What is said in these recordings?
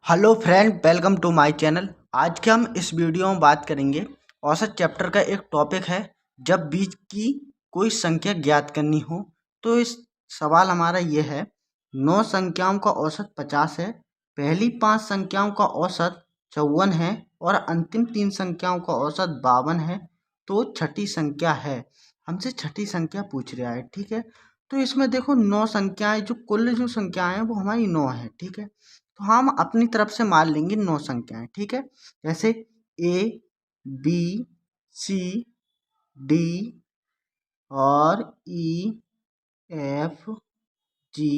Hello friend, welcome to my channel. आज के हम इस वीडियो में बात करेंगे औसत चैप्टर का एक टॉपिक है। जब बीच की कोई संख्या ज्ञात करनी हो तो इस सवाल हमारा ये है। 9 संख्याओं का औसत 50 है, पहली 5 संख्याओं का औसत 54 है और अंतिम 3 संख्याओं का औसत 52 है, तो छठी संख्या है। हमसे छठी संख्या पूछ रहा है, ठीक है। तो इसमें देखो 9 संख्याएं, जो कुल जो संख्याएं हैं वो हमारी 9 है, ठीक है। तो हम अपनी तरफ से मान लेंगे 9 संख्याएं, ठीक है। जैसे ए, बी, सी, डी और ई, एफ, जी,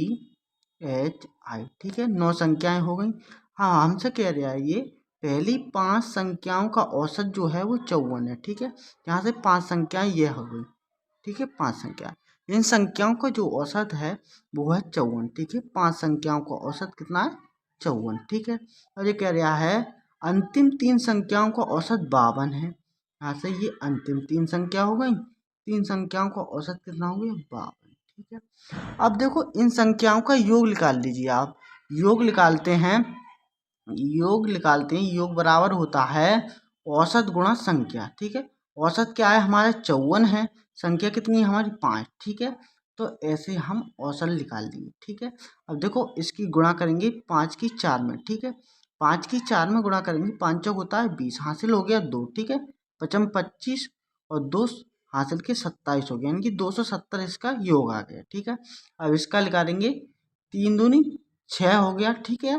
एच, आई, ठीक है। 9 संख्याएं हो गई। हाँ, हमसे कह रहा है ये पहली 5 संख्याओं का औसत जो है वो 54 है, ठीक है। यहाँ से 5 संख्याएं ये हो गई, ठीक है। 5 संख्या, इन संख्याओं का जो औसत है वो है 54, ठीक है। 5 संख्याओं का औसत कितना है? 54, ठीक है। और ये कह रहा है अंतिम 3 संख्याओं का औसत 52 है। यहाँ से ये अंतिम 3 संख्या हो गई। 3 संख्याओं का औसत कितना हो गया? 52, ठीक है। अब देखो इन संख्याओं का योग निकाल लीजिए आप। योग निकालते हैं, योग बराबर होता है औसत गुणा संख्या, ठीक है। औसत क्या है हमारा? 54 है। संख्या कितनी है हमारी? 5, ठीक है। तो ऐसे हम औसत निकाल देंगे, ठीक है। अब देखो इसकी गुणा करेंगे 5 की 4 में, ठीक है। 5 की 4 में गुणा करेंगे, 5 चौक होता है 20, हासिल हो गया 2, ठीक है। 5 25 और 2 हासिल के 27 हो गया, यानी कि 270 इसका योग आ गया, ठीक है। अब इसका निकालेंगे, 3 दूनी 6 हो गया, ठीक है।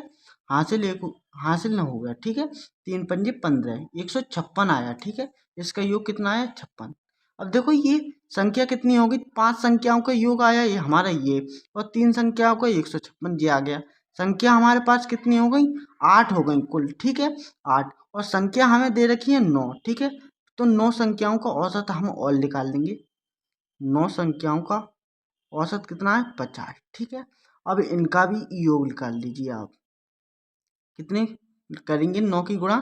हासिल एक हासिल ना हो गया, ठीक है। 3 पंजे 15, 156 आया, ठीक है। इसका योग कितना आया? 56। अब देखो ये संख्या कितनी होगी? 5 संख्याओं का योग आया ये हमारा ये, और 3 संख्याओं का 156 ये आ गया। संख्या हमारे पास कितनी हो गई? 8 हो गई कुल, ठीक है। 8, और संख्या हमें दे रखी है 9, ठीक है। तो 9 संख्याओं का औसत हम और निकाल देंगे। 9 संख्याओं का औसत कितना है? 50, ठीक है। अब इनका भी योग निकाल लीजिए आप। कितने करेंगे? 9 की गुणा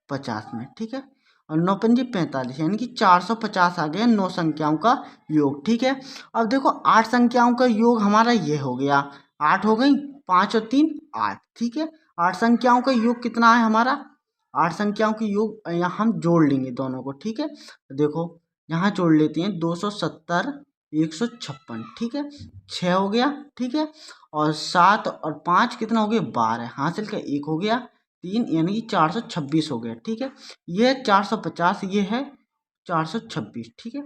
50 में, ठीक है। और 9 पंजे 45, यानी कि 450 आ गया 9 संख्याओं का योग, ठीक है। अब देखो 8 संख्याओं का योग हमारा ये हो गया, 8 हो गई, 5 और 3 8, ठीक है। 8 संख्याओं का योग कितना है हमारा? 8 संख्याओं के योग यहाँ हम जोड़ लेंगे दोनों को, ठीक है। देखो यहाँ जोड़ लेते हैं, 270 156, ठीक है। 6 हो गया, ठीक है। और 7 और 5 कितना हो गया? 12, हासिल का 1 हो गया, 3, यानी कि 426 हो गया, ठीक है। ये 450, ये है 426, ठीक है।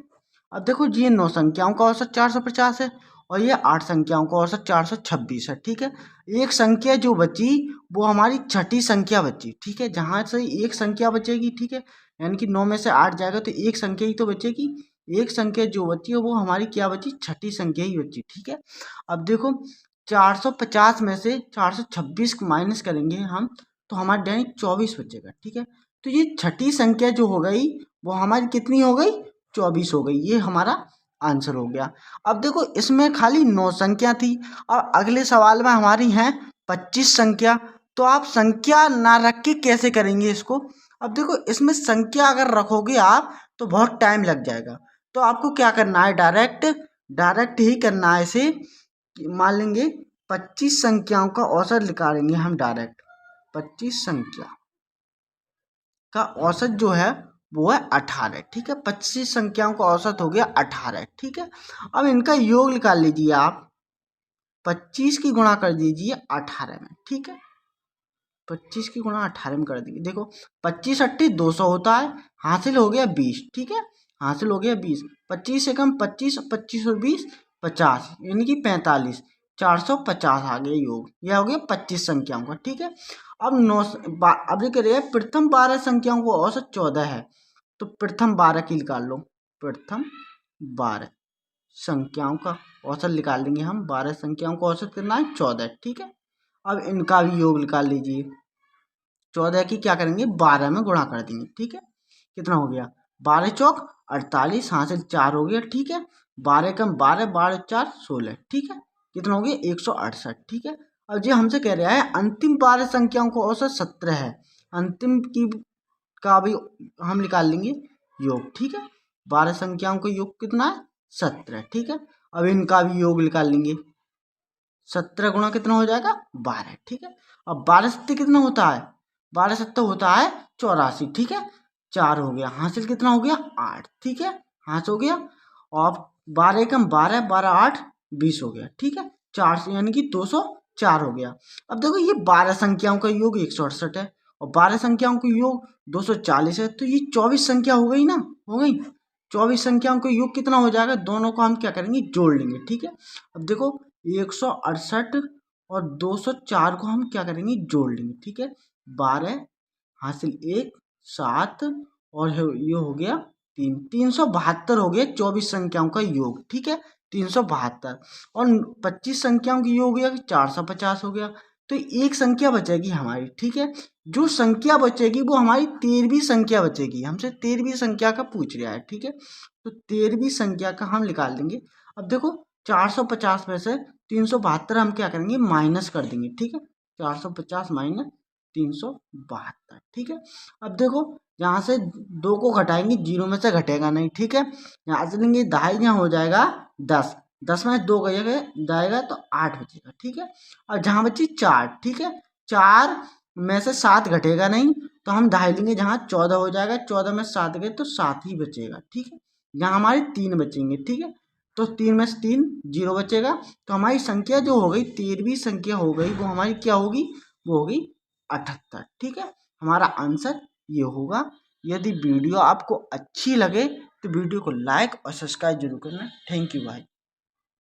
अब देखो ये 9 संख्याओं का औसत 450 है और ये 8 संख्याओं का औसत 426 है, ठीक है। एक संख्या जो बची वो हमारी छठी संख्या बची, ठीक है। जहाँ से एक संख्या बचेगी, ठीक है, यानी कि 9 में से 8 जाएगा तो एक संख्या ही तो बचेगी। एक संख्या जो बची है वो हमारी क्या बची? छठी संख्या ही बची, ठीक है। अब देखो 450 में से 426 माइनस करेंगे हम, तो हमारे डायरेक्ट 24 बचेगा, ठीक है। तो ये छठी संख्या जो हो गई वो हमारी कितनी हो गई? 24 हो गई। ये हमारा आंसर हो गया। अब देखो इसमें खाली 9 संख्या थी और अगले सवाल में हमारी हैं 25 संख्या। तो आप संख्या ना रख के कैसे करेंगे इसको? अब देखो इसमें संख्या अगर रखोगे आप तो बहुत टाइम लग जाएगा। तो आपको क्या करना है? डायरेक्ट डायरेक्ट ही करना है इसे। मान लेंगे 25 संख्याओं का औसत निकालेंगे हम डायरेक्ट। 25 संख्या का औसत जो है वो है 18, ठीक है। 25 संख्याओं का औसत हो गया 18, ठीक है। अब इनका योग निकाल लीजिए आप। 25 की गुणा कर दीजिए 18 में, ठीक है। 25 की गुणा 18 में कर देंगे। देखो 25 अट्ठी 200 होता है, हासिल हो गया 20, ठीक है। हासिल हो गया 20, 25 से कम 25, 25 और 20 50, यानी कि 45, 450 आ गया योग। यह हो गया 25 संख्याओं का, ठीक है। अब अब ये कह रहे हैं प्रथम 12 संख्याओं को औसत 14 है, तो प्रथम 12 की निकाल लो। प्रथम 12 संख्याओं का औसत निकाल लेंगे हम। 12 संख्याओं का औसत कितना है? 14, ठीक है। अब इनका भी योग निकाल लीजिए। 14 की क्या करेंगे? 12 में गुणा कर देंगे, ठीक है। कितना हो गया? 12 चौक 48, हासिल 4 हो गया, ठीक है। 12 कम 12, 12 4 16, ठीक है। कितना हो गया? 168, ठीक है। अब ये हमसे कह रहा है अंतिम 12 संख्याओं को औसत 17 है। अंतिम की का भी हम निकाल लेंगे योग, ठीक है। 12 संख्याओं का योग कितना है? 17, ठीक है। अब इनका भी योग निकाल लेंगे। 17 गुणा कितना हो जाएगा 12, ठीक है। अब 12 सत्ते कितना होता है, 12 सत्ते होता है 84, ठीक है। 4 हो गया, हासिल कितना हो गया 8, ठीक है, हाथ हो गया। और 12 एकम 12, 12 8 20 हो गया, ठीक है। 4 से यानी कि 204 हो गया। अब देखो ये 12 संख्याओं का योग 168 है और 12 संख्याओं का योग 240 है, तो ये 24 संख्या हो गई ना, हो गई। 24 संख्याओं का योग कितना हो जाएगा, दोनों को हम क्या करेंगे जोड़ लेंगे, ठीक है। अब देखो 168 और 204 को हम क्या करेंगे जोड़ लेंगे, ठीक है। 12 हासिल 1 7 और ये हो गया 3, 372 हो गया 24 संख्याओं का योग, ठीक है। 372 और 25 संख्याओं की योग हो गया 450 हो गया। तो एक संख्या बचेगी हमारी, ठीक है। जो संख्या बचेगी वो हमारी 13वीं संख्या बचेगी, हमसे 13वीं संख्या का पूछ रहा है, ठीक है। तो 13वीं संख्या का हम निकाल देंगे। अब देखो 450 में से 372 हम क्या करेंगे माइनस कर देंगे, ठीक है। 450 माइनस 372, ठीक है। अब देखो यहाँ से 2 को घटाएंगे, 0 में से घटेगा नहीं, ठीक है। यहाँ से लेंगे दहाई, यहाँ हो जाएगा 10, 10 में 2 गएगा जाएगा तो 8 बचेगा, ठीक है। और जहाँ बची 4, ठीक है, 4 में से 7 घटेगा नहीं, तो हम दहाई लेंगे, जहाँ 14 हो जाएगा, 14 में 7 गए तो 7 ही बचेगा, ठीक है। यहाँ हमारे 3 बचेंगे, ठीक है। तो 3 में से 3 0 बचेगा, तो हमारी संख्या जो हो गई 13वीं संख्या हो गई, वो हमारी क्या होगी, वो होगी 78, ठीक है। हमारा आंसर ये होगा। यदि वीडियो आपको अच्छी लगे तो वीडियो को लाइक और सब्सक्राइब जरूर करना। थैंक यू भाई।